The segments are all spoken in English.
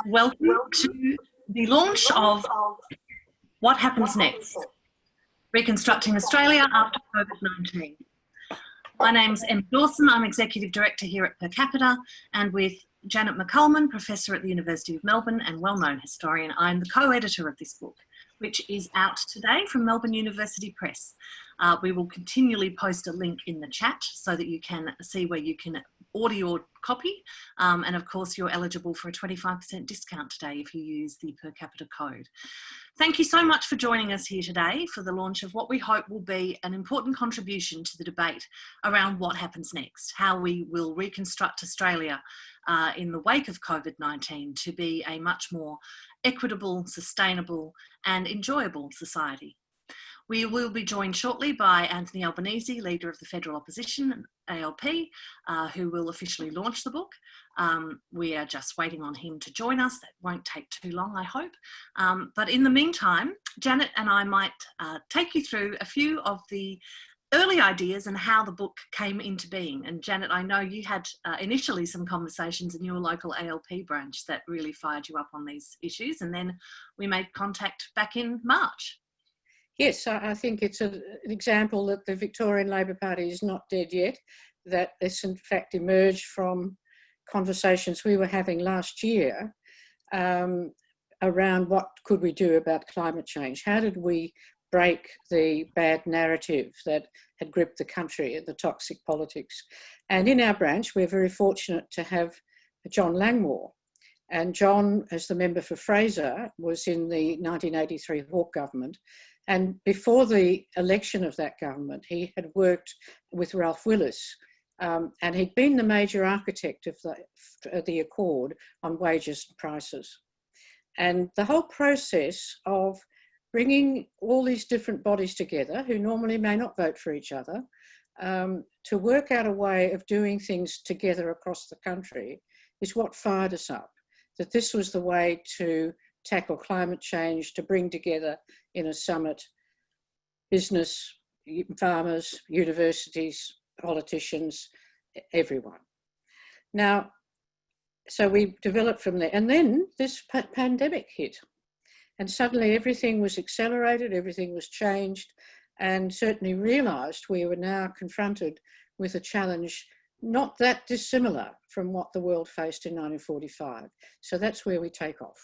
welcome to the launch of What Happens Next? Reconstructing Australia After COVID-19. My name's Dawson. I'm Executive Director here at Per Capita, and with Janet McCalman, Professor at the University of Melbourne and well-known historian, I'm the co-editor of this book, which is out today from Melbourne University Press. We will continually post a link in the chat so that you can see where you can order your copy. And of course, you're eligible for a 25% discount today if you use the Per Capita code. Thank you so much for joining us here today for the launch of what we hope will be an important contribution to the debate around what happens next, how we will reconstruct Australia in the wake of COVID-19 to be a much more equitable, sustainable and enjoyable society. We will be joined shortly by Anthony Albanese, Leader of the Federal Opposition, ALP, who will officially launch the book. We are just waiting on him to join us. That won't take too long, I hope. But in the meantime, Janet and I might take you through a few of the early ideas and how the book came into being. And Janet, I know you had initially some conversations in your local ALP branch that really fired you up on these issues. And then we made contact back in March. Yes, I think it's an example that the Victorian Labor Party is not dead yet, that this in fact emerged from conversations we were having last year around what could we do about climate change? How did we break the bad narrative that had gripped the country, the toxic politics? And in our branch, we're very fortunate to have John Langmore. And John, as the member for Fraser, was in the 1983 Hawke government. And before the election of that government, he had worked with Ralph Willis, and he'd been the major architect of the Accord on wages and prices. And the whole process of bringing all these different bodies together, who normally may not vote for each other, to work out a way of doing things together across the country is what fired us up, that this was the way to tackle climate change, to bring together in a summit business, farmers, universities, politicians, everyone. Now, so we developed from there. And then this pandemic hit. And suddenly everything was accelerated, everything was changed, and certainly realised we were now confronted with a challenge not that dissimilar from what the world faced in 1945. So that's where we take off.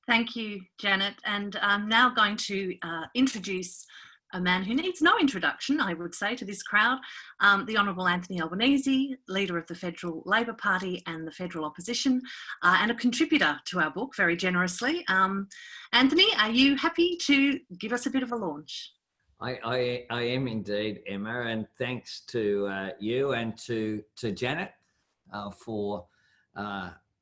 Thank you, Janet. And I'm now going to introduce a man who needs no introduction, I would say, to this crowd, the Honourable Anthony Albanese, Leader of the Federal Labor Party and the Federal Opposition, and a contributor to our book, very generously. Anthony, are you happy to give us a bit of a launch? I am indeed, Emma, and thanks to you and to Janet for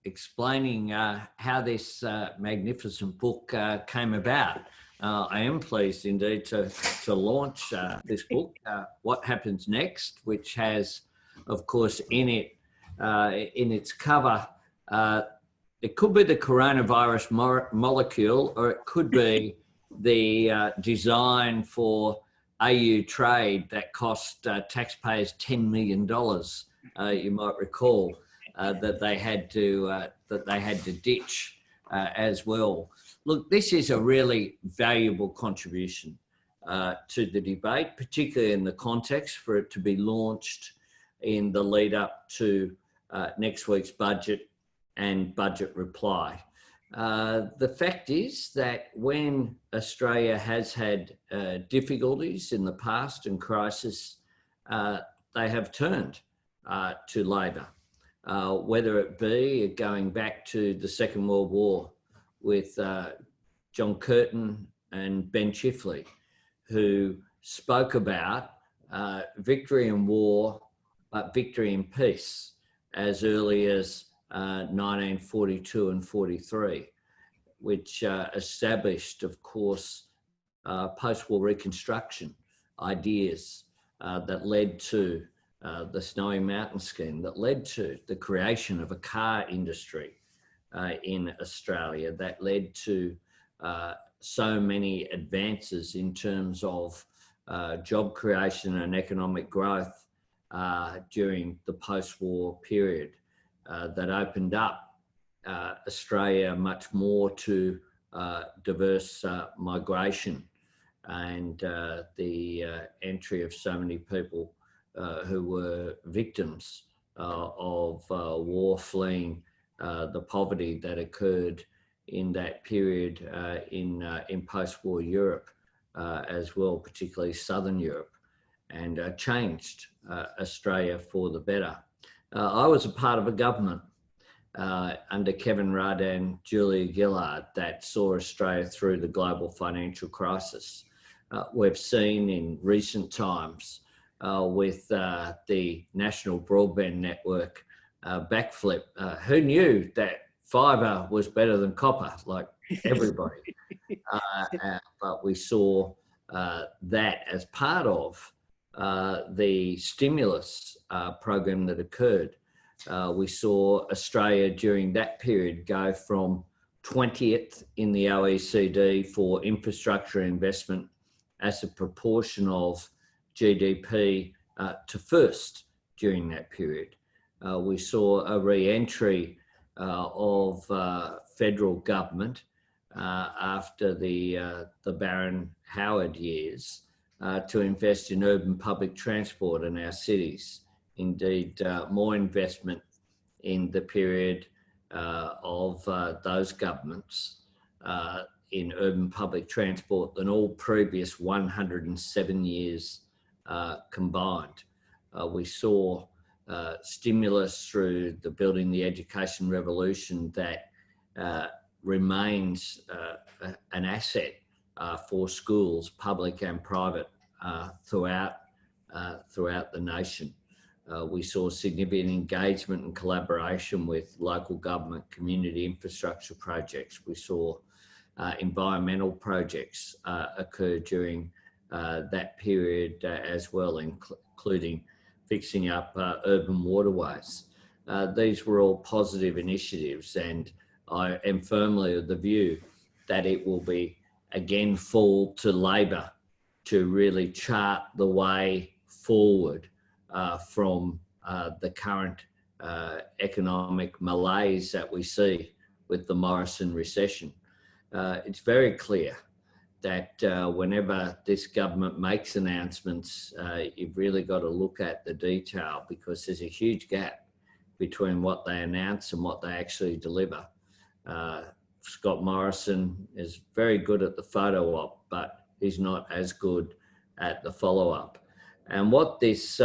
explaining how this magnificent book came about. I am pleased indeed to launch this book, What Happens Next, which has, of course, in it, in its cover, it could be the coronavirus molecule, or it could be the design for AU trade that cost taxpayers $10 million, you might recall. That they had to ditch as well. Look, this is a really valuable contribution to the debate, particularly in the context for it to be launched in the lead up to next week's budget and budget reply. The fact is that when Australia has had difficulties in the past and crisis, they have turned to Labor. Whether it be going back to the Second World War with John Curtin and Ben Chifley, who spoke about victory in war, but victory in peace as early as 1942 and 43, which established, of course, post-war reconstruction ideas that led to the Snowy Mountain Scheme, that led to the creation of a car industry in Australia, that led to so many advances in terms of job creation and economic growth during the post-war period, that opened up Australia much more to diverse migration and the entry of so many people who were victims of war, fleeing the poverty that occurred in that period in post-war Europe as well, particularly Southern Europe, and changed Australia for the better. I was a part of a government under Kevin Rudd and Julia Gillard that saw Australia through the global financial crisis. We've seen in recent times with the National Broadband Network backflip. Who knew that fibre was better than copper, like everybody? But we saw that as part of the stimulus program that occurred. We saw Australia during that period go from 20th in the OECD for infrastructure investment as a proportion of GDP to first during that period. We saw a re-entry of federal government after the Barron Howard years to invest in urban public transport in our cities. Indeed, more investment in the period of those governments in urban public transport than all previous 107 years combined. We saw stimulus through the Building the Education Revolution that remains an asset for schools, public and private, throughout the nation. We saw significant engagement and collaboration with local government, community infrastructure projects. We saw environmental projects occur during that period as well, including fixing up urban waterways. These were all positive initiatives, and I am firmly of the view that it will be again fall to Labor to really chart the way forward from the current economic malaise that we see with the Morrison recession. It's very clear that whenever this government makes announcements, you've really got to look at the detail, because there's a huge gap between what they announce and what they actually deliver. Scott Morrison is very good at the photo op, but he's not as good at the follow-up. And what this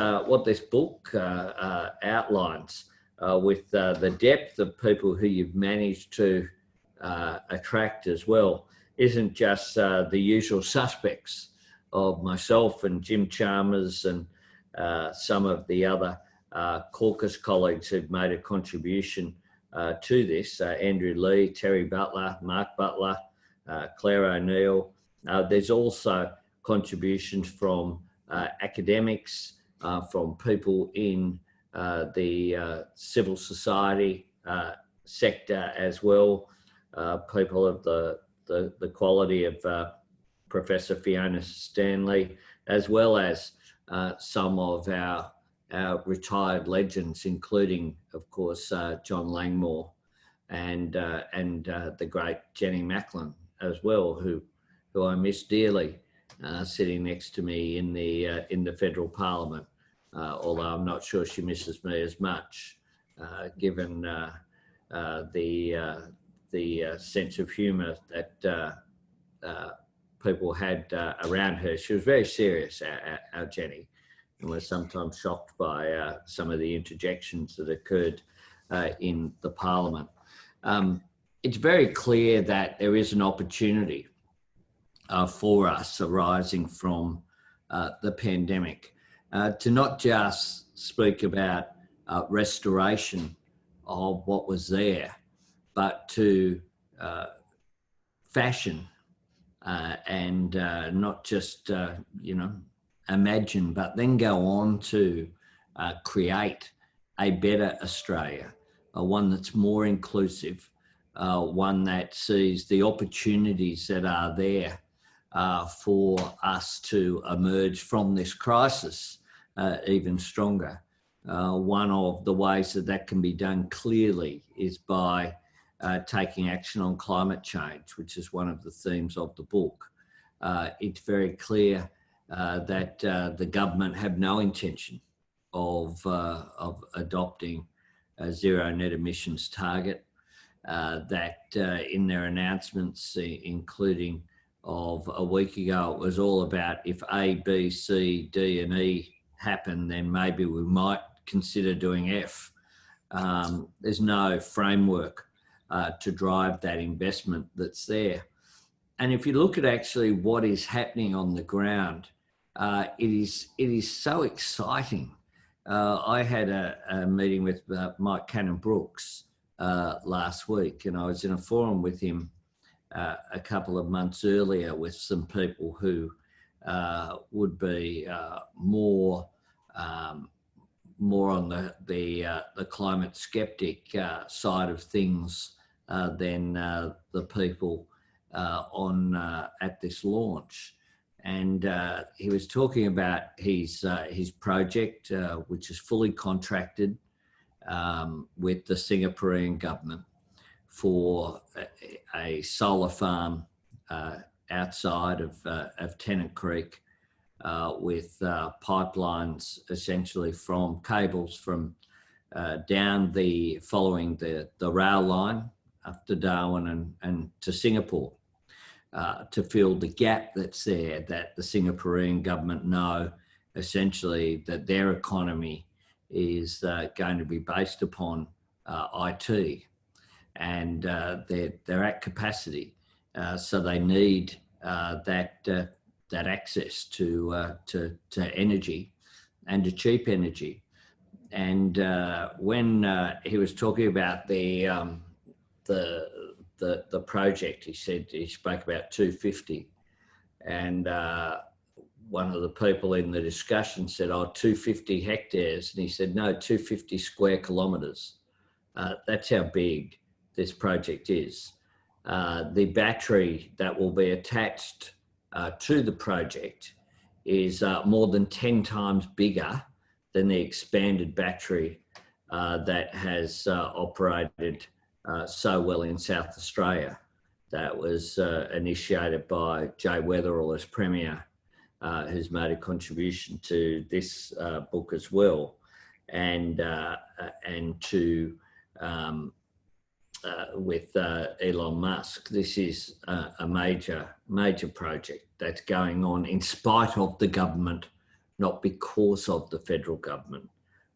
book outlines with the depth of people who you've managed to attract as well isn't just the usual suspects of myself and Jim Chalmers and some of the other caucus colleagues who've made a contribution to this, Andrew Lee, Terry Butler, Mark Butler, Claire O'Neill. There's also contributions from academics, from people in the civil society sector as well, people of the quality of Professor Fiona Stanley, as well as some of our retired legends, including, of course, John Langmore and the great Jenny Macklin as well, who I miss dearly, sitting next to me in the federal parliament. Although I'm not sure she misses me as much, given the sense of humour that people had around her. She was very serious, our Jenny, and was sometimes shocked by some of the interjections that occurred in the parliament. It's very clear that there is an opportunity for us arising from the pandemic to not just speak about restoration of what was there, but to fashion and not just, imagine, but then go on to create a better Australia, one that's more inclusive, one that sees the opportunities that are there for us to emerge from this crisis even stronger. One of the ways that can be done clearly is by taking action on climate change, which is one of the themes of the book. It's very clear that the government have no intention of adopting a zero net emissions target, that in their announcements, including of a week ago, it was all about if A, B, C, D and E happen, then maybe we might consider doing F. There's no framework to drive that investment that's there. And if you look at actually what is happening on the ground, it is so exciting. I had a meeting with Mike Cannon-Brookes last week, and I was in a forum with him a couple of months earlier with some people who would be more on the climate skeptic side of things than the people at this launch. And he was talking about his project, which is fully contracted with the Singaporean government for a solar farm outside of Tennant Creek, with pipelines essentially from cables from following the rail line up to Darwin and to Singapore, to fill the gap that's there, that the Singaporean government know essentially that their economy is going to be based upon IT, and they're at capacity, so they need that access to energy, and to cheap energy. And when he was talking about the project, he spoke about 250, and one of the people in the discussion said, 250 hectares, and he said, no, 250 square kilometres. That's how big this project is. The battery that will be attached to the project is more than 10 times bigger than the expanded battery that has operated so well in South Australia. That was initiated by Jay Weatherill as Premier, who's made a contribution to this book as well, and to with Elon Musk. This is a major project that's going on in spite of the government, not because of the federal government,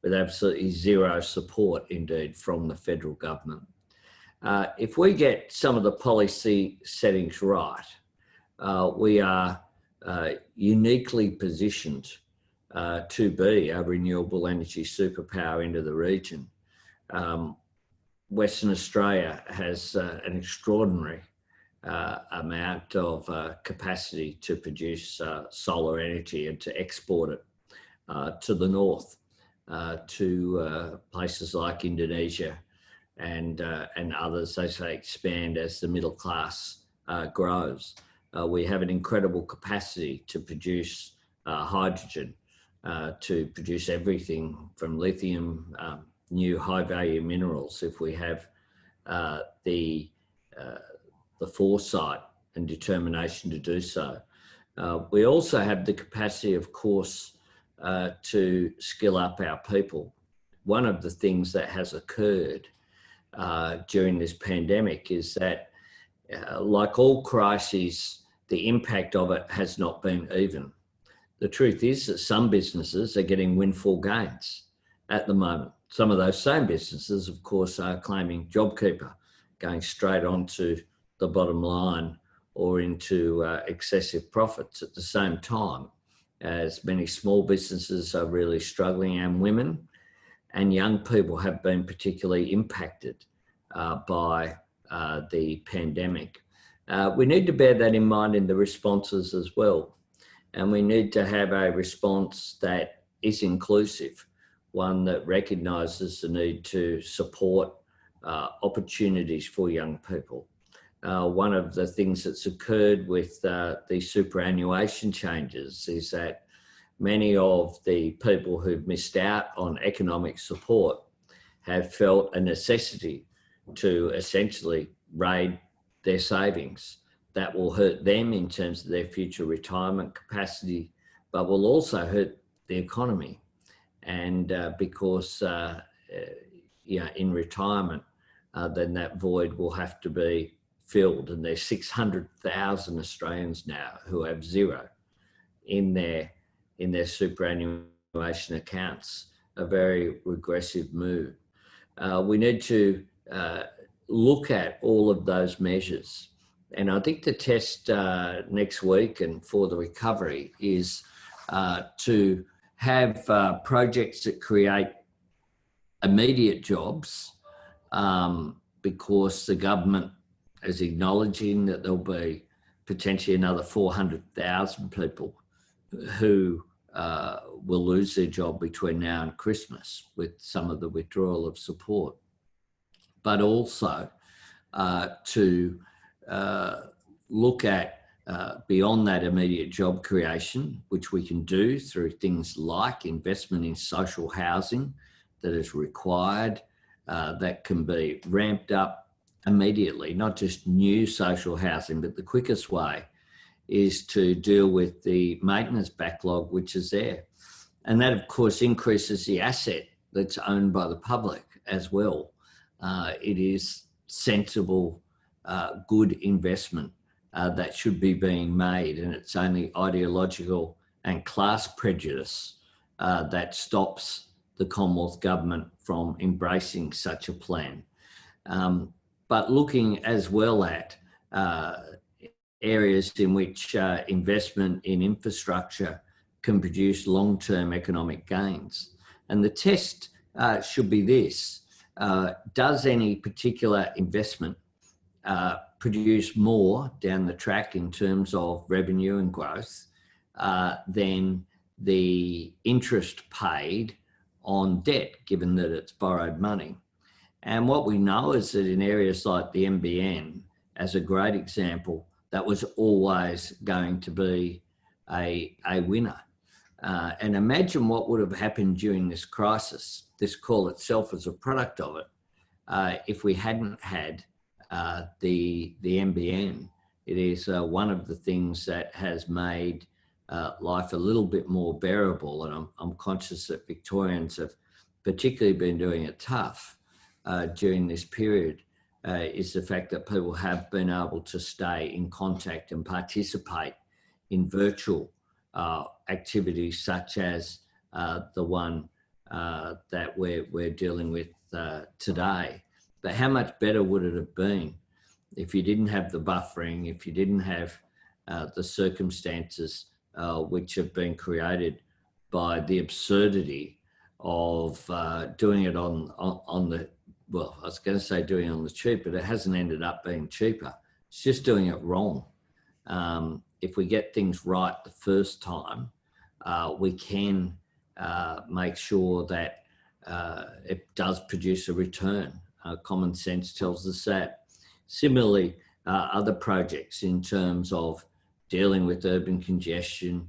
with absolutely zero support indeed from the federal government. If we get some of the policy settings right, we are uniquely positioned to be a renewable energy superpower into the region. Western Australia has an extraordinary amount of capacity to produce solar energy and to export it to the north, to places like Indonesia and others as they expand, as the middle class grows. We have an incredible capacity to produce hydrogen, to produce everything from lithium, new high-value minerals, if we have the foresight and determination to do so. We also have the capacity, of course, to skill up our people. One of the things that has occurred during this pandemic is that, like all crises, the impact of it has not been even. The truth is that some businesses are getting windfall gains at the moment. Some of those same businesses, of course, are claiming JobKeeper, going straight onto the bottom line or into excessive profits at the same time, as many small businesses are really struggling, and women and young people have been particularly impacted by the pandemic. We need to bear that in mind in the responses as well. And we need to have a response that is inclusive, one that recognises the need to support opportunities for young people. One of the things that's occurred with the superannuation changes is that many of the people who've missed out on economic support have felt a necessity to essentially raid their savings. That will hurt them in terms of their future retirement capacity, but will also hurt the economy. And because in retirement, then that void will have to be filled. And there's 600,000 Australians now who have zero in their superannuation accounts. A very regressive move. We need to look at all of those measures. And I think the test next week and for the recovery is to have projects that create immediate jobs, because the government is acknowledging that there'll be potentially another 400,000 people who will lose their job between now and Christmas with some of the withdrawal of support. But also to look at beyond that immediate job creation, which we can do through things like investment in social housing that is required, that can be ramped up immediately, not just new social housing, but the quickest way is to deal with the maintenance backlog which is there. And that, of course, increases the asset that's owned by the public as well. It is sensible, good investment that should be being made, and it's only ideological and class prejudice that stops the Commonwealth Government from embracing such a plan. But looking as well at areas in which investment in infrastructure can produce long-term economic gains. And the test should be this: does any particular investment produce more down the track in terms of revenue and growth than the interest paid on debt, given that it's borrowed money? And what we know is that in areas like the NBN, as a great example, that was always going to be a winner. And imagine what would have happened during this crisis, this call itself as a product of it, if we hadn't had the NBN. It is one of the things that has made life a little bit more bearable. And I'm conscious that Victorians have particularly been doing it tough during this period, is the fact that people have been able to stay in contact and participate in virtual activities such as the one that we're dealing with today. But how much better would it have been if you didn't have the buffering, if you didn't have the circumstances which have been created by the absurdity of doing it on the, well, I was going to say doing it on the cheap, but it hasn't ended up being cheaper. It's just doing it wrong. If we get things right the first time, we can make sure that it does produce a return. Common sense tells us that. Similarly, other projects in terms of dealing with urban congestion,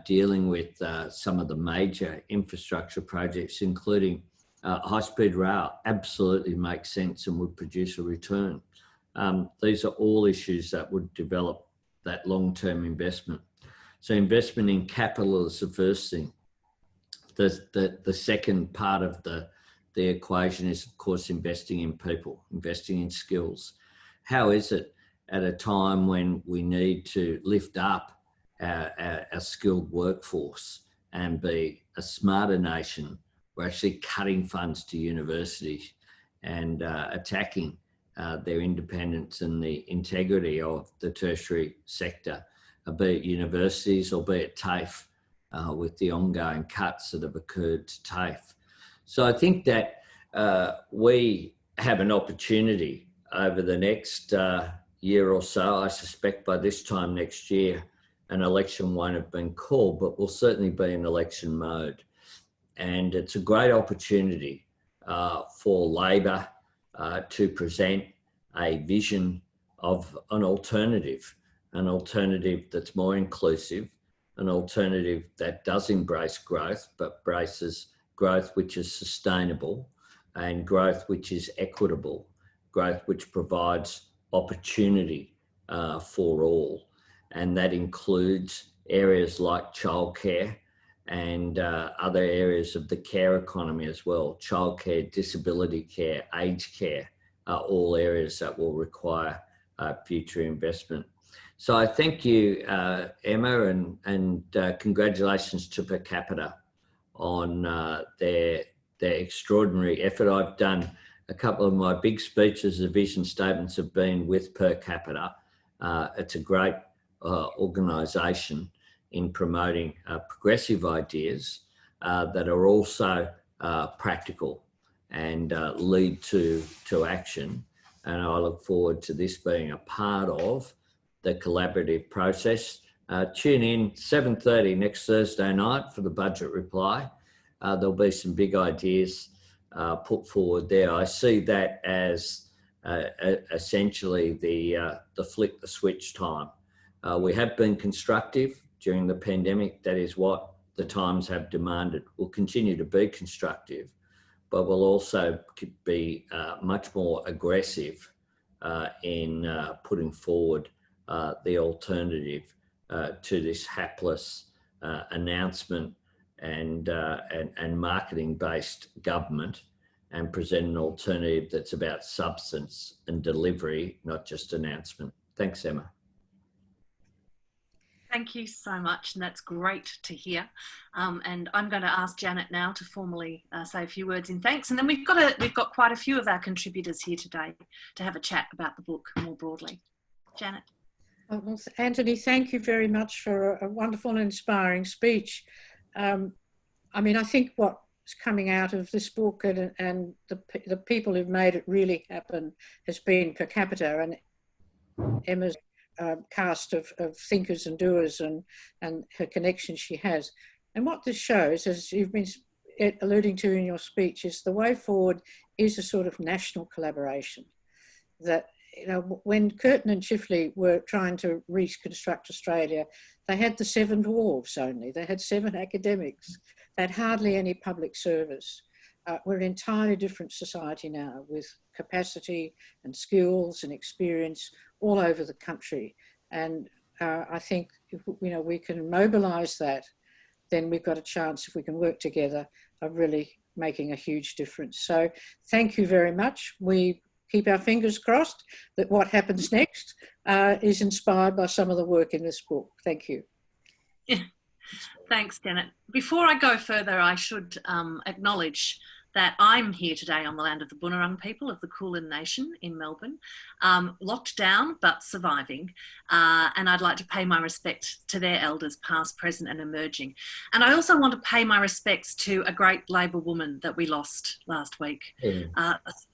dealing with some of the major infrastructure projects, including high-speed rail, absolutely makes sense and would produce a return. These are all issues that would develop that long-term investment. So investment in capital is the first thing. The second part of the equation is, of course, investing in people, investing in skills. How is it at a time when we need to lift up our skilled workforce and be a smarter nation? We're actually cutting funds to universities and attacking their independence and the integrity of the tertiary sector, be it universities or be it TAFE, with the ongoing cuts that have occurred to TAFE. So I think that we have an opportunity over the next year or so. I suspect by this time next year, an election won't have been called, but we'll certainly be in election mode. And it's a great opportunity for Labor to present a vision of an alternative that's more inclusive, an alternative that does embrace growth, but embraces growth which is sustainable and growth which is equitable, growth which provides opportunity for all. And that includes areas like childcare and other areas of the care economy as well. Childcare, disability care, aged care are all areas that will require future investment. So I thank you, Emma, and congratulations to Per Capita on their extraordinary effort. I've done a couple of my big speeches, the vision statements have been with Per Capita. It's a great organisation in promoting progressive ideas that are also practical and lead to action. And I look forward to this being a part of the collaborative process. Tune in 7:30 next Thursday night for the budget reply. There'll be some big ideas put forward there. I see that as essentially the flick the switch time. We have been constructive during the pandemic. That is what the times have demanded. We'll continue to be constructive, but we'll also be much more aggressive in putting forward the alternative to this hapless announcement and marketing-based government, and present an alternative that's about substance and delivery, not just announcement. Thanks, Emma. Thank you so much, and that's great to hear. And I'm going to ask Janet now to formally say a few words in thanks, and then we've got quite a few of our contributors here today to have a chat about the book more broadly. Janet. Well, Anthony, thank you very much for a wonderful and inspiring speech. I mean, I think what's coming out of this book and the people who've made it really happen has been Per Capita and Emma's cast of thinkers and doers and her connections she has. And what this shows, as you've been alluding to in your speech, is the way forward is a sort of national collaboration. That, you know, when Curtin and Chifley were trying to reconstruct Australia, they had the 7 dwarves only. They had 7 academics. They had hardly any public service. We're an entirely different society now, with capacity and skills and experience all over the country. And I think if, you know, we can mobilise that, then we've got a chance, if we can work together, of really making a huge difference. So thank you very much. We keep our fingers crossed that what happens next is inspired by some of the work in this book. Thank you. Yeah. Thanks, Janet. Before I go further, I should acknowledge that I'm here today on the land of the Bunurong people of the Kulin Nation in Melbourne, locked down but surviving, and I'd like to pay my respect to their elders past, present and emerging. And I also want to pay my respects to a great Labor woman that we lost last week, the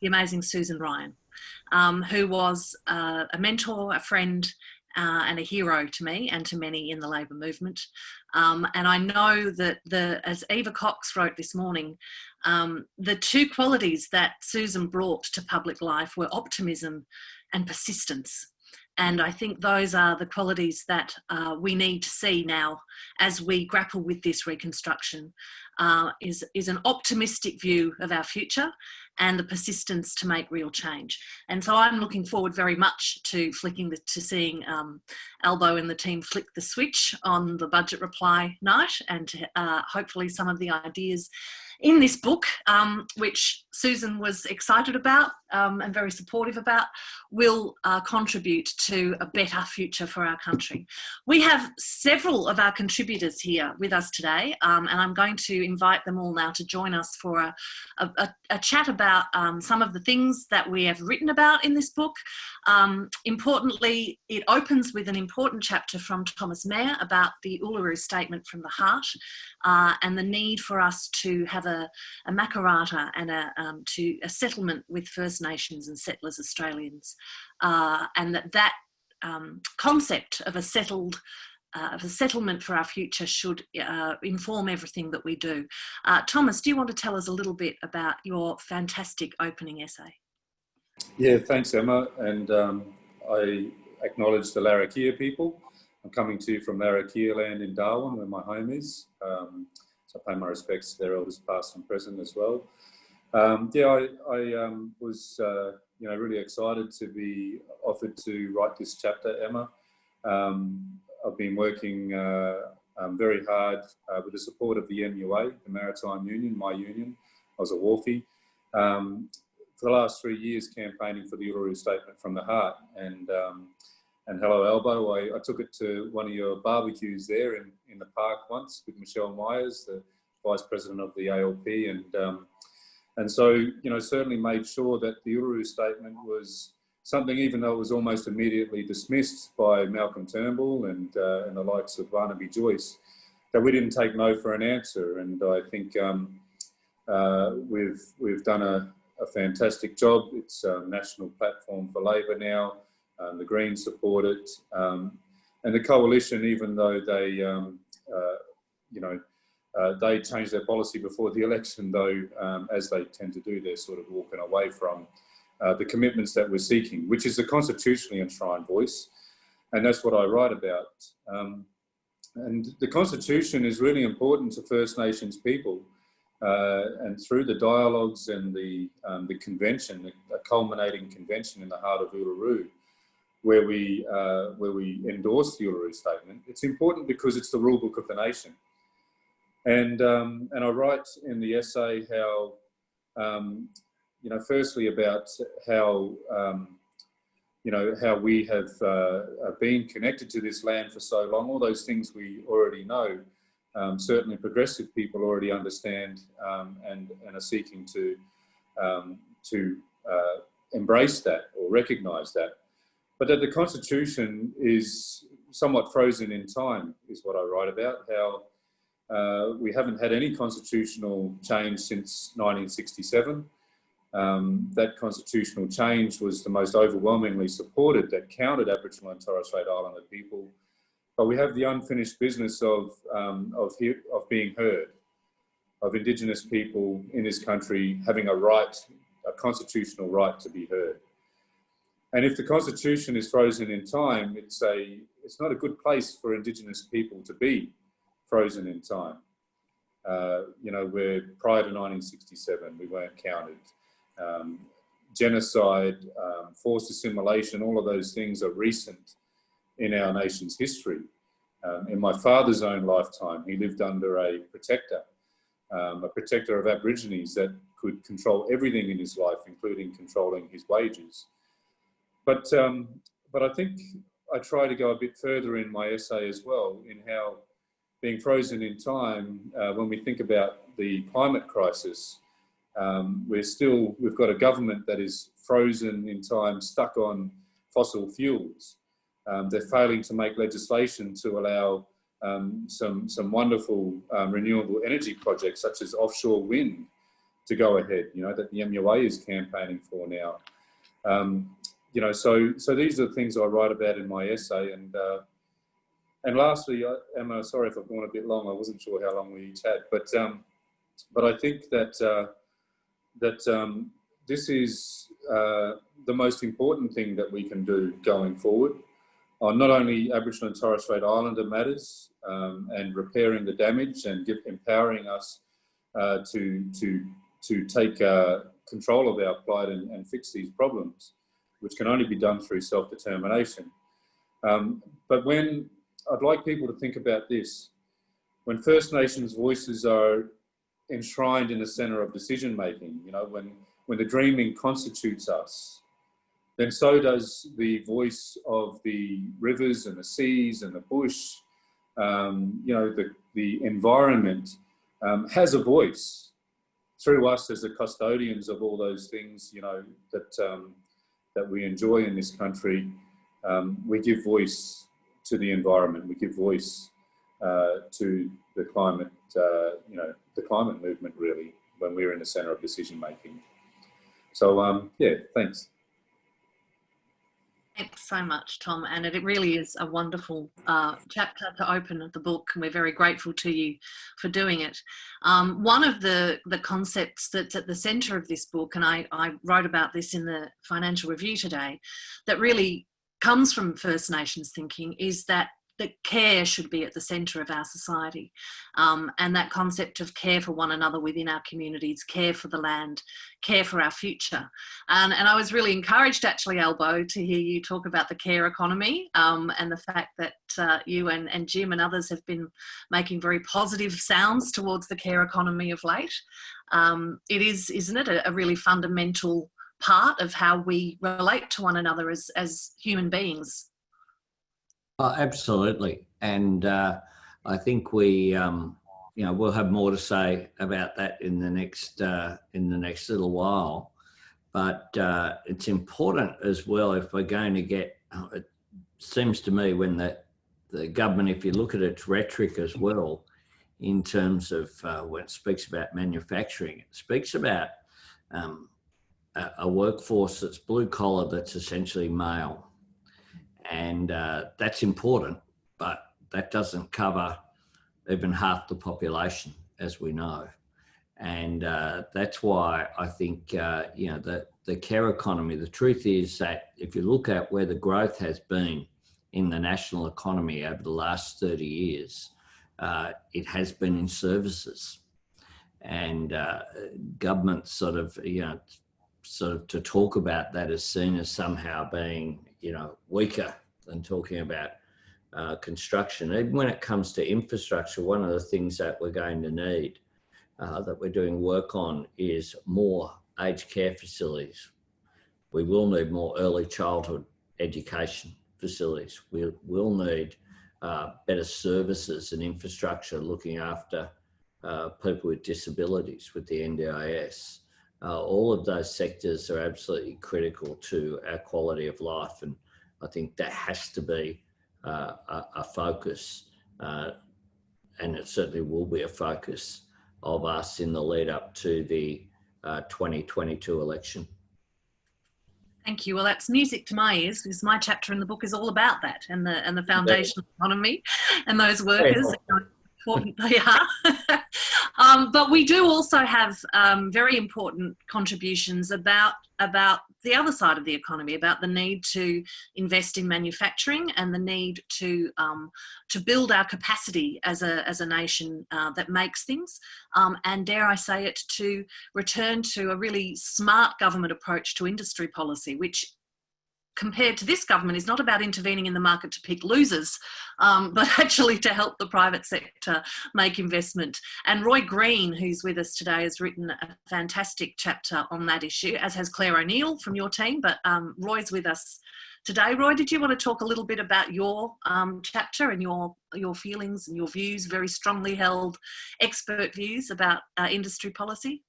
amazing Susan Ryan, who was a mentor, a friend, and a hero to me and to many in the Labor movement. And I know that as Eva Cox wrote this morning, the 2 qualities that Susan brought to public life were optimism and persistence. And I think those are the qualities that we need to see now as we grapple with this reconstruction, is an optimistic view of our future and the persistence to make real change. And so I'm looking forward very much to seeing Albo and the team flick the switch on the budget reply night, and to, hopefully some of the ideas in this book, which Susan was excited about and very supportive about, will contribute to a better future for our country. We have several of our contributors here with us today, and I'm going to invite them all now to join us for a chat about some of the things that we have written about in this book. Importantly, it opens with an important chapter from Thomas Mayer about the Uluru Statement from the Heart, and the need for us to have a makarata and a settlement with First Nations and settlers Australians, and that concept of a settlement for our future should inform everything that we do. Thomas, do you want to tell us a little bit about your fantastic opening essay? Yeah, thanks, Emma. And I acknowledge the Larrakia people. I'm coming to you from Larrakia land in Darwin, where my home is. So I pay my respects to their elders past and present as well. Yeah, I was you know, really excited to be offered to write this chapter, Emma. I've been working very hard with the support of the MUA, the Maritime Union, my union. I was a wharfie. For the last 3 years campaigning for the Uluru Statement from the Heart. And hello, Albo, I took it to one of your barbecues there in the park once with Michelle Myers, the Vice President of the ALP. And so, you know, certainly made sure that the Uluru Statement was something, even though it was almost immediately dismissed by Malcolm Turnbull and the likes of Barnaby Joyce, that we didn't take no for an answer. And I think we've done a fantastic job. It's a national platform for Labor now. The Greens support it. And the coalition, even though they, you know, they changed their policy before the election, though, as they tend to do, they're sort of walking away from the commitments that we're seeking, which is a constitutionally enshrined voice. And that's what I write about. And the Constitution is really important to First Nations people. And through the dialogues and the convention, a culminating convention in the heart of Uluru, where we endorse the Uluru Statement, it's important because it's the rule book of the nation. And I write in the essay how, you know, firstly about how, you know, how we have been connected to this land for so long, all those things we already know. Certainly progressive people already understand and are seeking to embrace that or recognise that. But that the Constitution is somewhat frozen in time is what I write about, how we haven't had any constitutional change since 1967. That constitutional change was the most overwhelmingly supported that counted Aboriginal and Torres Strait Islander people. But we have the unfinished business of being heard, of Indigenous people in this country having a right, a constitutional right to be heard. And if the Constitution is frozen in time, it's not a good place for Indigenous people to be frozen in time. You know, where prior to 1967, we weren't counted. Genocide, forced assimilation, all of those things are recent in our nation's history. In my father's own lifetime, he lived under a protector of Aborigines that could control everything in his life, including controlling his wages. But I think I try to go a bit further in my essay as well, in how being frozen in time, when we think about the climate crisis, we've got a government that is frozen in time, stuck on fossil fuels. They're failing to make legislation to allow some wonderful renewable energy projects, such as offshore wind, to go ahead, you know, that the MUA is campaigning for now. You know, so these are the things I write about in my essay. And lastly, Emma, sorry if I've gone a bit long. I wasn't sure how long we each had, but I think that this is the most important thing that we can do going forward on not only Aboriginal and Torres Strait Islander matters and repairing the damage and empowering us to take control of our plight and fix these problems, which can only be done through self-determination. But when I'd like people to think about this, when First Nations voices are enshrined in the centre of decision-making, you know, when the dreaming constitutes us, then so does the voice of the rivers and the seas and the bush. You know, the environment has a voice through us as the custodians of all those things, you know, that we enjoy in this country. We give voice to the environment. We give voice to the climate, you know, the climate movement, really, when we're in the centre of decision making. So, yeah, thanks. Thanks so much, Tom. And it really is a wonderful chapter to open the book, and we're very grateful to you for doing it. One of the concepts that's at the centre of this book, and I wrote about this in the Financial Review today, that really comes from First Nations thinking, is that care should be at the centre of our society, and that concept of care for one another within our communities, care for the land, care for our future. And I was really encouraged, actually, Albo, to hear you talk about the care economy, and the fact that you and Jim and others have been making very positive sounds towards the care economy of late. It is, isn't it, a really fundamental part of how we relate to one another as human beings. Oh, absolutely. And I think we, we'll have more to say about that in the next little while. But it's important as well, if we're going to get, it seems to me when the government, if you look at its rhetoric as well, in terms of when it speaks about manufacturing, it speaks about a workforce that's blue collar, that's essentially male. And that's important, but that doesn't cover even half the population, as we know. And that's why I think, the care economy, the truth is that if you look at where the growth has been in the national economy over the last 30 years, it has been in services. And government sort of to talk about that is seen as somehow being, weaker than talking about construction. Even when it comes to infrastructure, one of the things that we're going to need, that we're doing work on, is more aged care facilities. We will need more early childhood education facilities. We will need better services and infrastructure looking after people with disabilities with the NDIS. All of those sectors are absolutely critical to our quality of life, and I think that has to be a focus, and it certainly will be a focus of us in the lead up to the 2022 election. Thank you. Well, that's music to my ears, because my chapter in the book is all about that, and the foundational economy and those workers. How important they are. But we do also have very important contributions about the other side of the economy, about the need to invest in manufacturing and the need to build our capacity as a nation that makes things, and dare I say it, to return to a really smart government approach to industry policy, which, compared to this government, is not about intervening in the market to pick losers, but actually to help the private sector make investment. And Roy Green, who's with us today, has written a fantastic chapter on that issue, as has Claire O'Neill from your team, but Roy's with us today. Roy, did you want to talk a little bit about your chapter and your feelings and your views, very strongly held expert views about industry policy?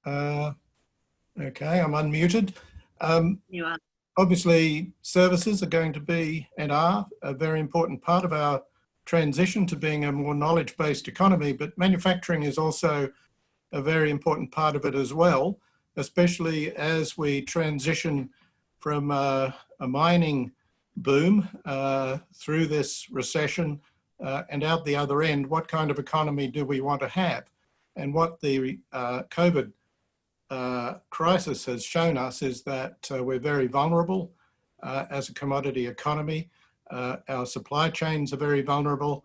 Okay, I'm unmuted. You are. Obviously, services are going to be and are a very important part of our transition to being a more knowledge-based economy, but manufacturing is also a very important part of it as well, especially as we transition from a mining boom through this recession and out the other end. What kind of economy do we want to have? And what the COVID crisis has shown us is that we're very vulnerable as a commodity economy. Our supply chains are very vulnerable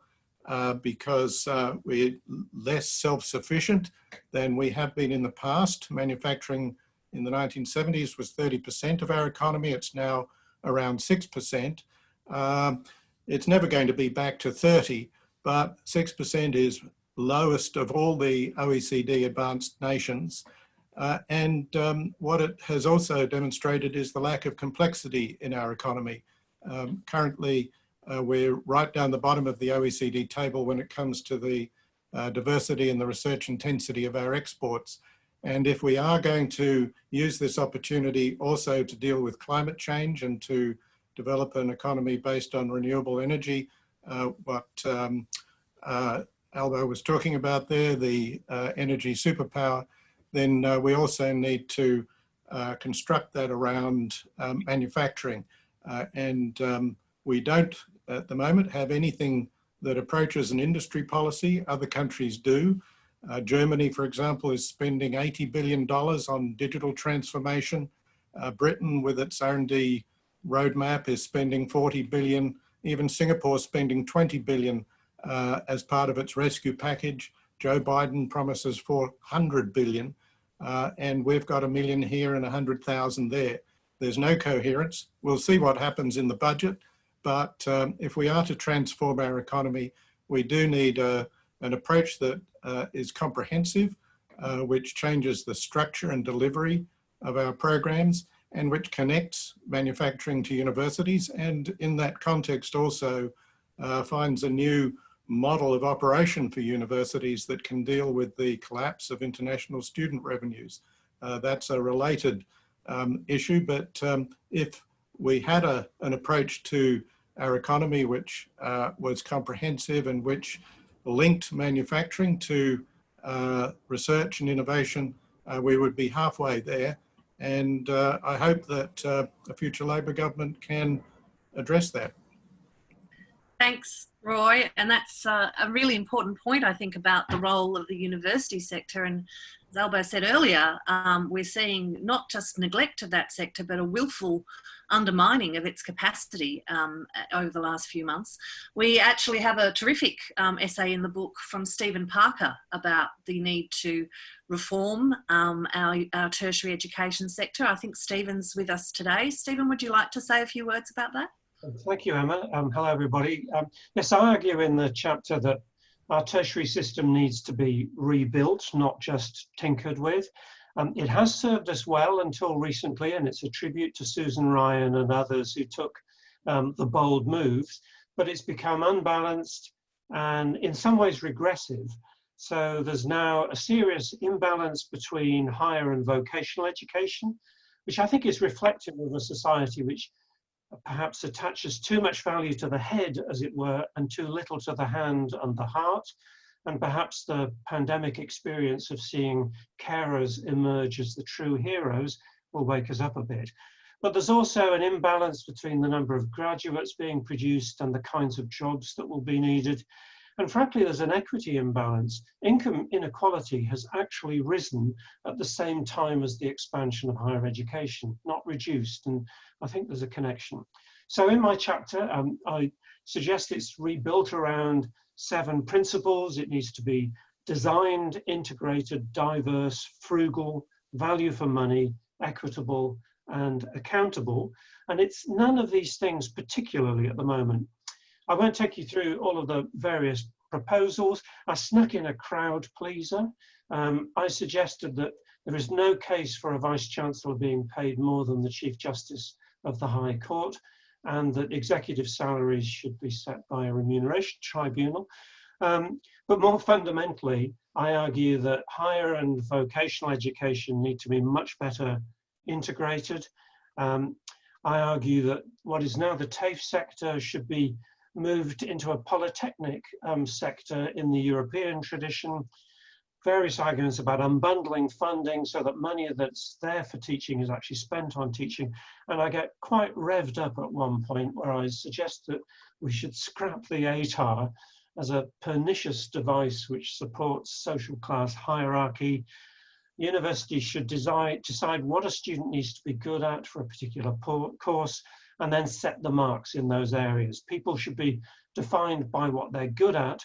because we're less self-sufficient than we have been in the past. Manufacturing in the 1970s was 30% of our economy. It's now around 6%. It's never going to be back to 30, but 6% is lowest of all the OECD advanced nations. And what it has also demonstrated is the lack of complexity in our economy. Currently, we're right down the bottom of the OECD table when it comes to the diversity and the research intensity of our exports. And if we are going to use this opportunity also to deal with climate change and to develop an economy based on renewable energy, what Albo was talking about there, the energy superpower, then we also need to construct that around manufacturing. And we don't, at the moment, have anything that approaches an industry policy. Other countries do. Germany, for example, is spending $80 billion on digital transformation. Britain, with its R&D roadmap is spending 40 billion, even Singapore spending 20 billion as part of its rescue package. Joe Biden promises 400 billion, and we've got 1 million here and 100,000 there. There's no coherence. We'll see what happens in the budget, but if we are to transform our economy, we do need an approach that is comprehensive, which changes the structure and delivery of our programs, and which connects manufacturing to universities, and in that context also finds a new model of operation for universities that can deal with the collapse of international student revenues. That's a related issue, but if we had an approach to our economy which was comprehensive and which linked manufacturing to research and innovation, we would be halfway there. And I hope that a future Labor government can address that. Thanks, Roy. And that's a really important point, I think, about the role of the university sector. And as Albo said earlier, we're seeing not just neglect of that sector, but a willful undermining of its capacity over the last few months. We actually have a terrific essay in the book from Stephen Parker about the need to reform our tertiary education sector. I think Stephen's with us today. Stephen, would you like to say a few words about that? Thank you, Emma. Hello, everybody. Yes, I argue in the chapter that our tertiary system needs to be rebuilt, not just tinkered with. It has served us well until recently, and it's a tribute to Susan Ryan and others who took the bold moves, but it's become unbalanced and in some ways regressive. So there's now a serious imbalance between higher and vocational education, which I think is reflective of a society which perhaps attaches too much value to the head, as it were, and too little to the hand and the heart. And perhaps the pandemic experience of seeing carers emerge as the true heroes will wake us up a bit. But there's also an imbalance between the number of graduates being produced and the kinds of jobs that will be needed. And frankly, there's an equity imbalance. Income inequality has actually risen at the same time as the expansion of higher education, not reduced. And I think there's a connection. So in my chapter, I suggest it's rebuilt around 7 principles. It needs to be designed, integrated, diverse, frugal, value for money, equitable, and accountable. And it's none of these things particularly at the moment. I won't take you through all of the various proposals. I snuck in a crowd pleaser. I suggested that there is no case for a Vice-Chancellor being paid more than the Chief Justice of the High Court, and that executive salaries should be set by a remuneration tribunal. But more fundamentally, I argue that higher and vocational education need to be much better integrated. I argue that what is now the TAFE sector should be moved into a polytechnic sector in the European tradition. Various arguments about unbundling funding so that money that's there for teaching is actually spent on teaching. And I get quite revved up at one point where I suggest that we should scrap the ATAR as a pernicious device which supports social class hierarchy. Universities should decide what a student needs to be good at for a particular course, and then set the marks in those areas. People should be defined by what they're good at,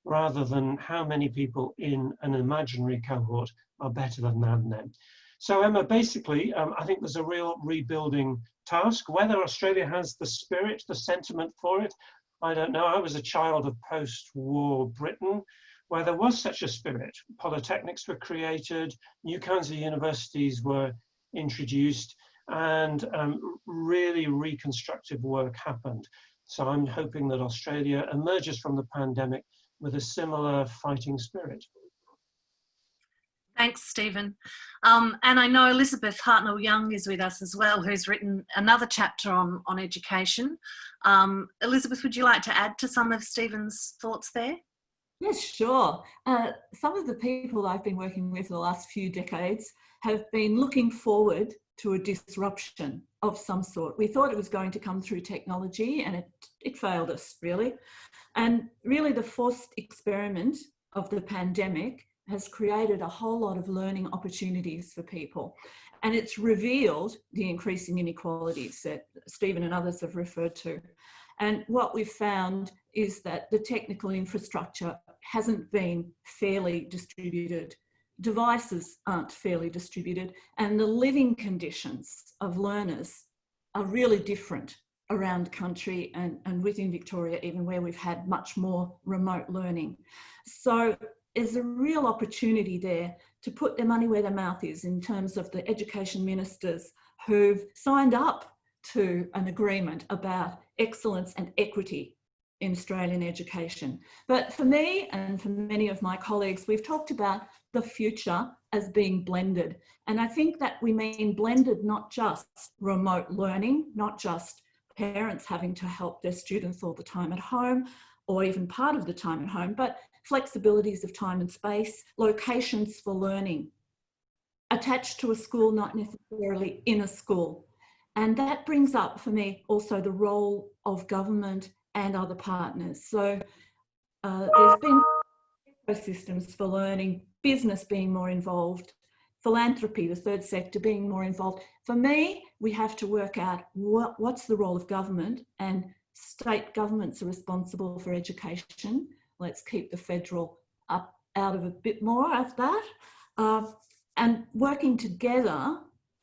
rather than how many people in an imaginary cohort are better than them. So Emma, basically, I think there's a real rebuilding task. Whether Australia has the spirit, the sentiment for it, I don't know. I was a child of post-war Britain, where there was such a spirit. Polytechnics were created, new kinds of universities were introduced, and really reconstructive work happened. So I'm hoping that Australia emerges from the pandemic with a similar fighting spirit. Thanks, Stephen. And I know Elizabeth Hartnell-Young is with us as well, who's written another chapter on education. Elizabeth, would you like to add to some of Stephen's thoughts there? Yes, sure. Some of the people I've been working with the last few decades have been looking forward to a disruption of some sort. We thought it was going to come through technology, and it failed us, really. And really the forced experiment of the pandemic has created a whole lot of learning opportunities for people. And it's revealed the increasing inequalities that Stephen and others have referred to. And what we've found is that the technical infrastructure hasn't been fairly distributed. Devices aren't fairly distributed, and the living conditions of learners are really different around country and within Victoria, even where we've had much more remote learning. So there's a real opportunity there to put their money where their mouth is in terms of the education ministers who've signed up to an agreement about excellence and equity in Australian education. But for me and for many of my colleagues, we've talked about the future as being blended. And I think that we mean blended, not just remote learning, not just parents having to help their students all the time at home, or even part of the time at home, but flexibilities of time and space, locations for learning, attached to a school, not necessarily in a school. And that brings up for me also the role of government and other partners. So there's been ecosystems for learning, business being more involved, philanthropy, the third sector being more involved. For me, we have to work out what's the role of government, and state governments are responsible for education. Let's keep the federal up out of a bit more of that. And working together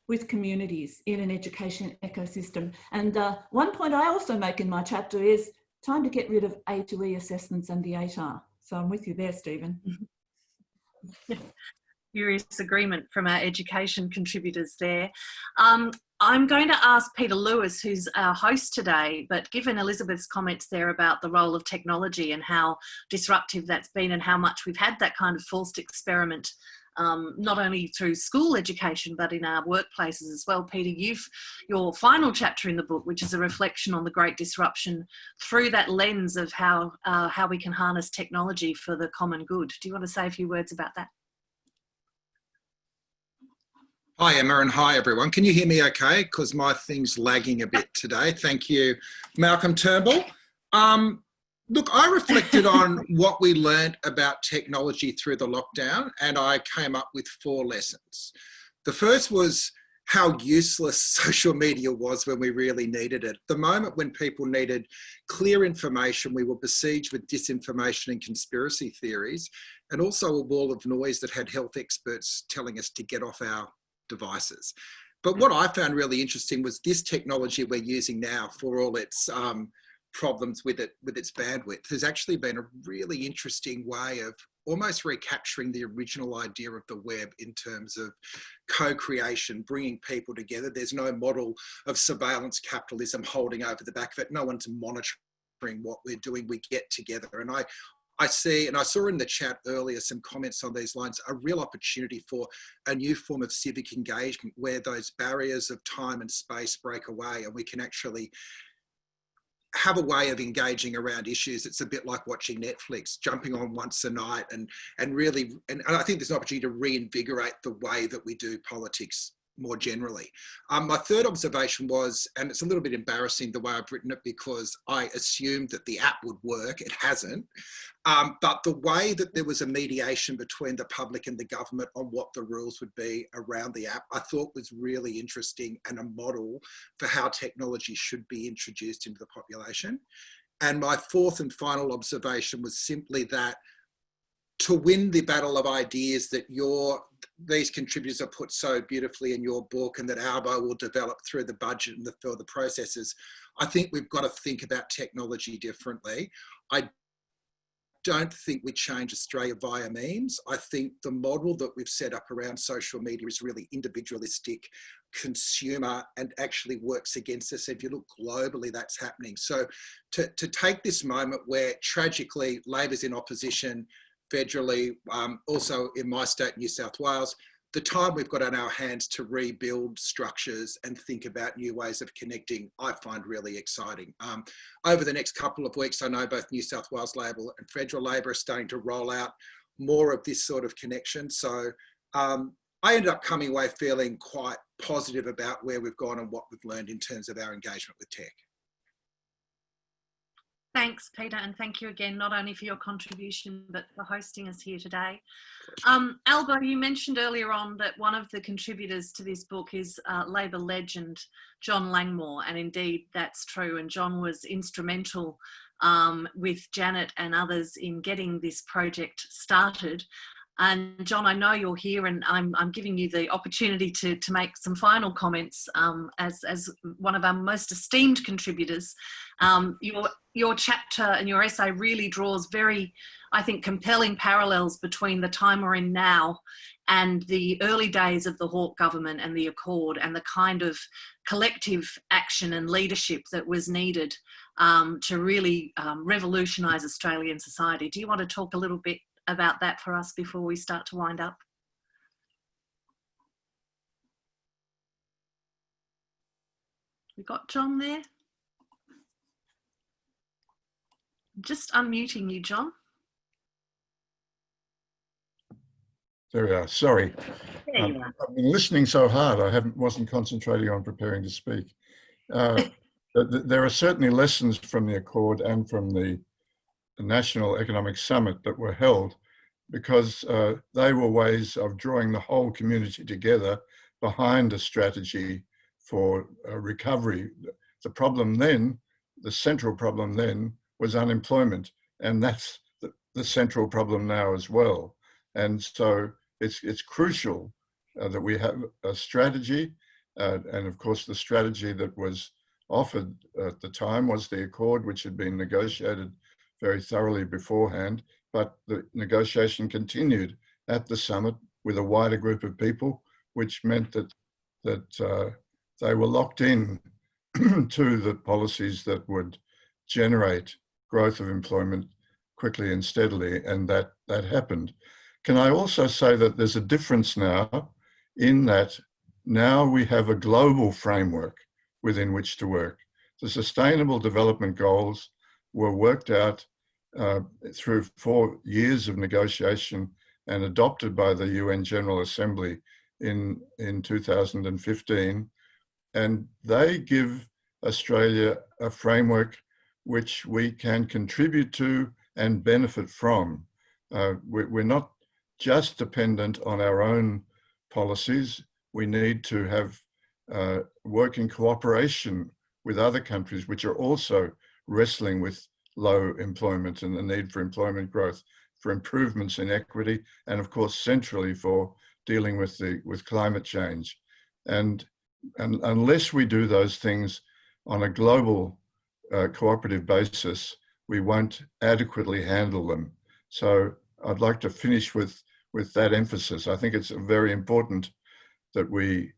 with communities in an education ecosystem. And one point I also make in my chapter is time to get rid of A to E assessments and the ATAR. So I'm with you there, Stephen. Furious agreement from our education contributors there. I'm going to ask Peter Lewis, who's our host today, but given Elizabeth's comments there about the role of technology and how disruptive that's been and how much we've had that kind of forced experiment, not only through school education, but in our workplaces as well. Peter, your final chapter in the book, which is a reflection on the great disruption through that lens of how we can harness technology for the common good. Do you want to say a few words about that? Hi, Emma, and hi, everyone. Can you hear me okay? Because my thing's lagging a bit today. Thank you, Malcolm Turnbull. Look, I reflected on what we learned about technology through the lockdown, and I came up with 4 lessons. The first was how useless social media was when we really needed it. The moment when people needed clear information, we were besieged with disinformation and conspiracy theories, and also a wall of noise that had health experts telling us to get off our devices. But what I found really interesting was this technology we're using now, for all its problems with its bandwidth, has actually been a really interesting way of almost recapturing the original idea of the web in terms of co-creation, bringing people together. There's no model of surveillance capitalism holding over the back of it. No one's monitoring what we're doing. We get together. And I see, and I saw in the chat earlier some comments on these lines, a real opportunity for a new form of civic engagement where those barriers of time and space break away and we can actually have a way of engaging around issues. It's a bit like watching Netflix, jumping on once a night and I think there's an opportunity to reinvigorate the way that we do politics more generally. My third observation was, and it's a little bit embarrassing the way I've written it because I assumed that the app would work. It hasn't. But the way that there was a mediation between the public and the government on what the rules would be around the app, I thought was really interesting and a model for how technology should be introduced into the population. And my fourth and final observation was simply that to win the battle of ideas that these contributors have put so beautifully in your book and that Albo will develop through the budget and the further processes, I think we've got to think about technology differently. I don't think we change Australia via memes. I think the model that we've set up around social media is really individualistic, consumer, and actually works against us. If you look globally, that's happening. So to take this moment where tragically Labor's in opposition federally, also in my state, New South Wales, the time we've got on our hands to rebuild structures and think about new ways of connecting, I find really exciting. Over the next couple of weeks, I know both New South Wales Labor and federal Labor are starting to roll out more of this sort of connection. So I ended up coming away feeling quite positive about where we've gone and what we've learned in terms of our engagement with tech. Thanks, Peter, and thank you again, not only for your contribution, but for hosting us here today. Albo, you mentioned earlier on that one of the contributors to this book is Labor legend John Langmore, and indeed that's true, and John was instrumental with Janet and others in getting this project started. And John, I know you're here, and I'm giving you the opportunity to make some final comments as one of our most esteemed contributors. Your chapter and your essay really draws very, I think, compelling parallels between the time we're in now and the early days of the Hawke government and the Accord, and the kind of collective action and leadership that was needed to really revolutionise Australian society. Do you want to talk a little bit about that for us before we start to wind up? We got John there? Just unmuting you, John. There we are. Sorry. There you are. I've been listening so hard, I wasn't concentrating on preparing to speak. There are certainly lessons from the Accord and from the National Economic Summit that were held, because they were ways of drawing the whole community together behind a strategy for recovery. The problem then, the central problem then, was unemployment, and that's the central problem now as well. And so it's crucial that we have a strategy, and of course the strategy that was offered at the time was the Accord, which had been negotiated very thoroughly beforehand, but the negotiation continued at the summit with a wider group of people, which meant that they were locked in to the policies that would generate growth of employment quickly and steadily, and that happened. Can I also say that there's a difference now, in that now we have a global framework within which to work. The Sustainable Development Goals were worked out through 4 years of negotiation and adopted by the UN General Assembly in 2015. And they give Australia a framework which we can contribute to and benefit from. We're not just dependent on our own policies. We need to have work in cooperation with other countries which are also wrestling with low employment and the need for employment growth, for improvements in equity, and of course centrally for dealing with climate change. And unless we do those things on a global cooperative basis, we won't adequately handle them. So I'd like to finish with that emphasis. I think it's very important that we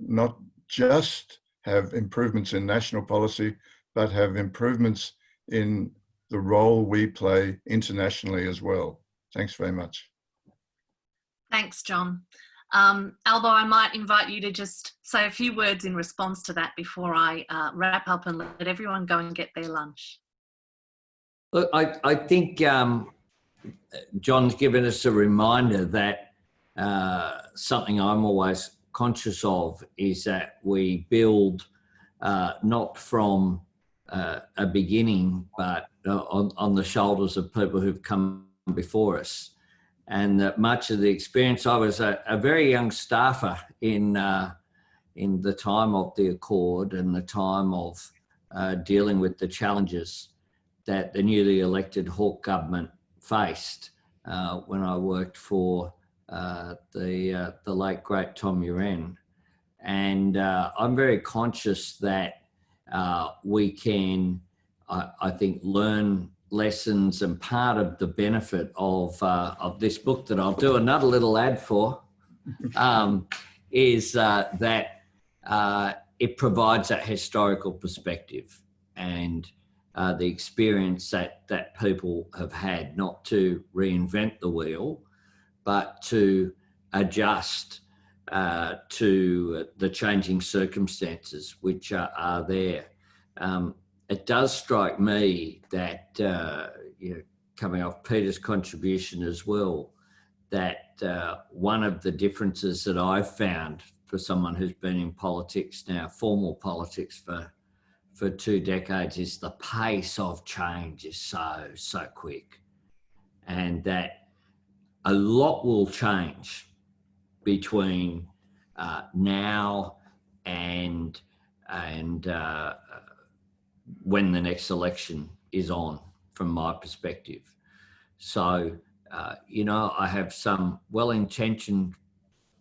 not just have improvements in national policy, but have improvements in the role we play internationally as well. Thanks very much. Thanks, John. Albo, I might invite you to just say a few words in response to that before I wrap up and let everyone go and get their lunch. Look, I think John's given us a reminder that something I'm always conscious of is that we build not from a beginning, but on the shoulders of people who've come before us. And that much of the experience, I was a very young staffer in the time of the Accord and the time of dealing with the challenges that the newly elected Hawke government faced when I worked for the late great Tom Uren. And I'm very conscious that we can, I think, learn lessons, and part of the benefit of this book that I'll do another little ad for is that it provides that historical perspective and the experience that people have had, not to reinvent the wheel, but to adjust to the changing circumstances which are there. It does strike me that, coming off Peter's contribution as well, that one of the differences that I've found for someone who's been in politics now, formal politics, for for 2 decades is the pace of change is so quick, and that a lot will change between now and when the next election is on, from my perspective. So, you know, I have some well-intentioned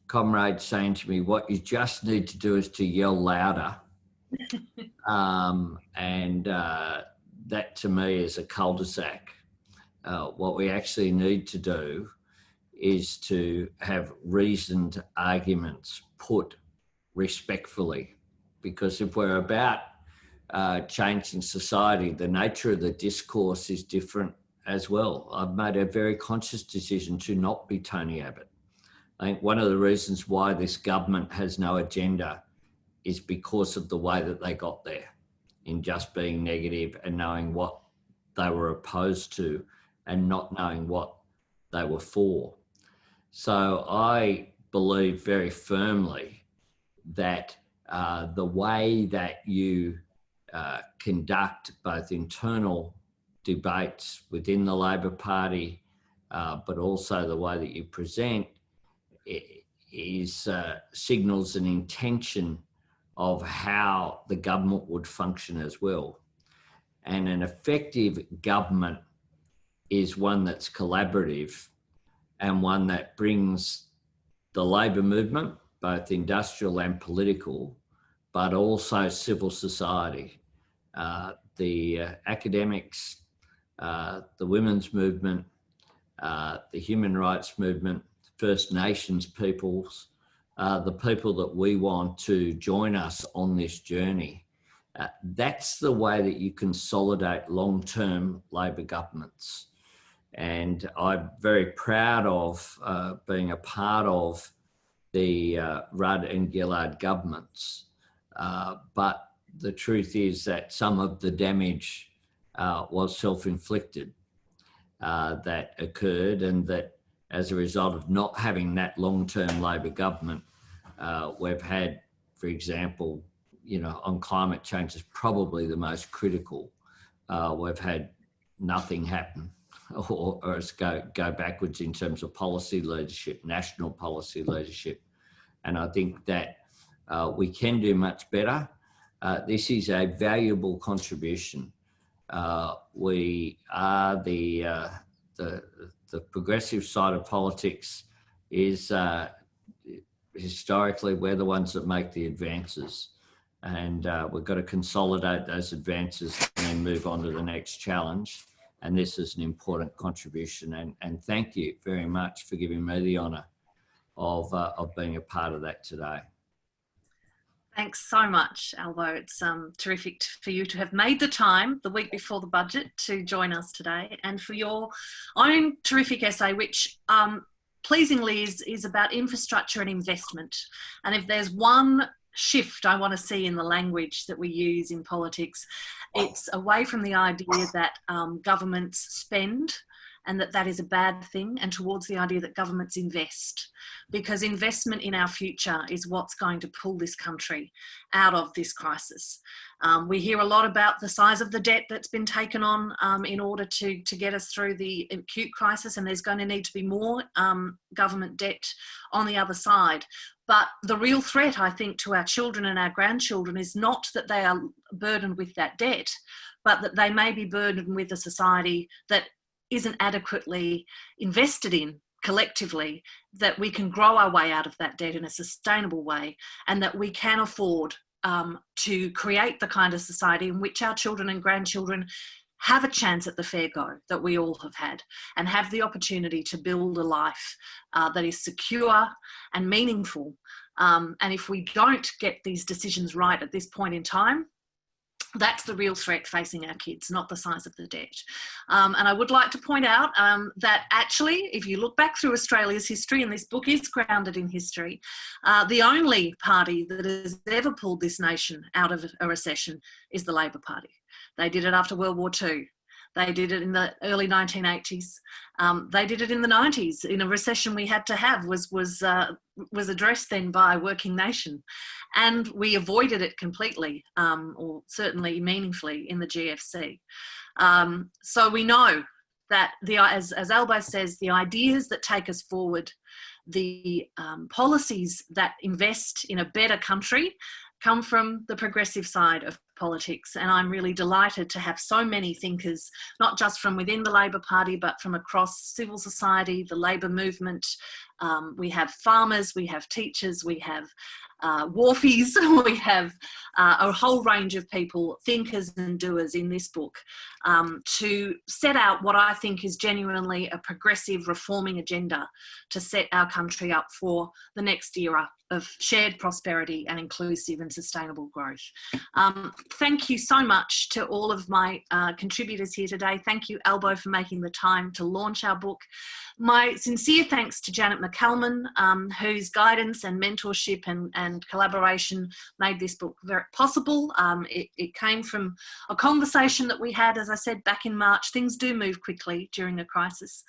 comrades saying to me, what you just need to do is to yell louder. That to me is a cul-de-sac. What we actually need to do is to have reasoned arguments put respectfully, because if we're about changing society, the nature of the discourse is different as well. I've made a very conscious decision to not be Tony Abbott. I think one of the reasons why this government has no agenda is because of the way that they got there, in just being negative and knowing what they were opposed to and not knowing what they were for. So I believe very firmly that the way that you conduct both internal debates within the Labor Party, but also the way that you present is signals an intention of how the government would function as well. And an effective government is one that's collaborative and one that brings the labour movement, both industrial and political, but also civil society, the academics, the women's movement, the human rights movement, First Nations peoples, the people that we want to join us on this journey. That's the way that you consolidate long-term Labor governments. And I'm very proud of being a part of the Rudd and Gillard governments. But the truth is that some of the damage was self-inflicted that occurred, and that as a result of not having that long-term Labor government, we've had, for example, you know, on climate change is probably the most critical. We've had nothing happen, or us go backwards in terms of policy leadership, national policy leadership. And I think that we can do much better. This is a valuable contribution. We are the progressive side of politics is historically we're the ones that make the advances, and we've got to consolidate those advances and then move on to the next challenge. And this is an important contribution, and thank you very much for giving me the honour of being a part of that today. Thanks so much, Albo. It's terrific for you to have made the time the week before the budget to join us today, and for your own terrific essay, which pleasingly is about infrastructure and investment. And if there's one shift I want to see in the language that we use in politics, it's away from the idea that governments spend and that is a bad thing, and towards the idea that governments invest, because investment in our future is what's going to pull this country out of this crisis. We hear a lot about the size of the debt that's been taken on in order to get us through the acute crisis, and there's going to need to be more government debt on the other side. But the real threat, I think, to our children and our grandchildren is not that they are burdened with that debt, but that they may be burdened with a society that isn't adequately invested in collectively, that we can grow our way out of that debt in a sustainable way, and that we can afford to create the kind of society in which our children and grandchildren have a chance at the fair go that we all have had, and have the opportunity to build a life that is secure and meaningful. And if we don't get these decisions right at this point in time, that's the real threat facing our kids, not the size of the debt. And I would like to point out that actually, if you look back through Australia's history, and this book is grounded in history, the only party that has ever pulled this nation out of a recession is the Labor Party. They did it after World War II. They did it in the early 1980s. They did it in the 90s. In a recession we had to have was addressed then by Working Nation, and we avoided it completely, or certainly meaningfully, in the GFC. So we know that as Albo says, the ideas that take us forward, the policies that invest in a better country, come from the progressive side of politics. And I'm really delighted to have so many thinkers, not just from within the Labor Party, but from across civil society, the Labor movement. We have farmers, we have teachers, we have wharfies, we have a whole range of people, thinkers and doers in this book, to set out what I think is genuinely a progressive reforming agenda to set our country up for the next era of shared prosperity and inclusive and sustainable growth. Thank you so much to all of my contributors here today. Thank you, Albo, for making the time to launch our book. My sincere thanks to Janet McCalman, whose guidance and mentorship and collaboration made this book very possible. It came from a conversation that we had, as I said, back in March. Things do move quickly during a crisis,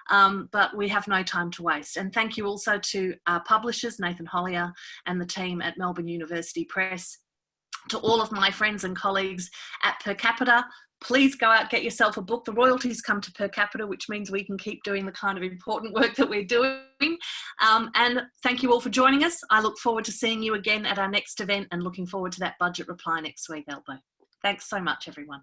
but we have no time to waste. And thank you also to our publishers, Nathan Hollier, and the team at Melbourne University Press. To all of my friends and colleagues at Per Capita, please go out, get yourself a book. The royalties come to Per Capita, which means we can keep doing the kind of important work that we're doing. And thank you all for joining us. I look forward to seeing you again at our next event and looking forward to that budget reply next week, Albo. Thanks so much, everyone.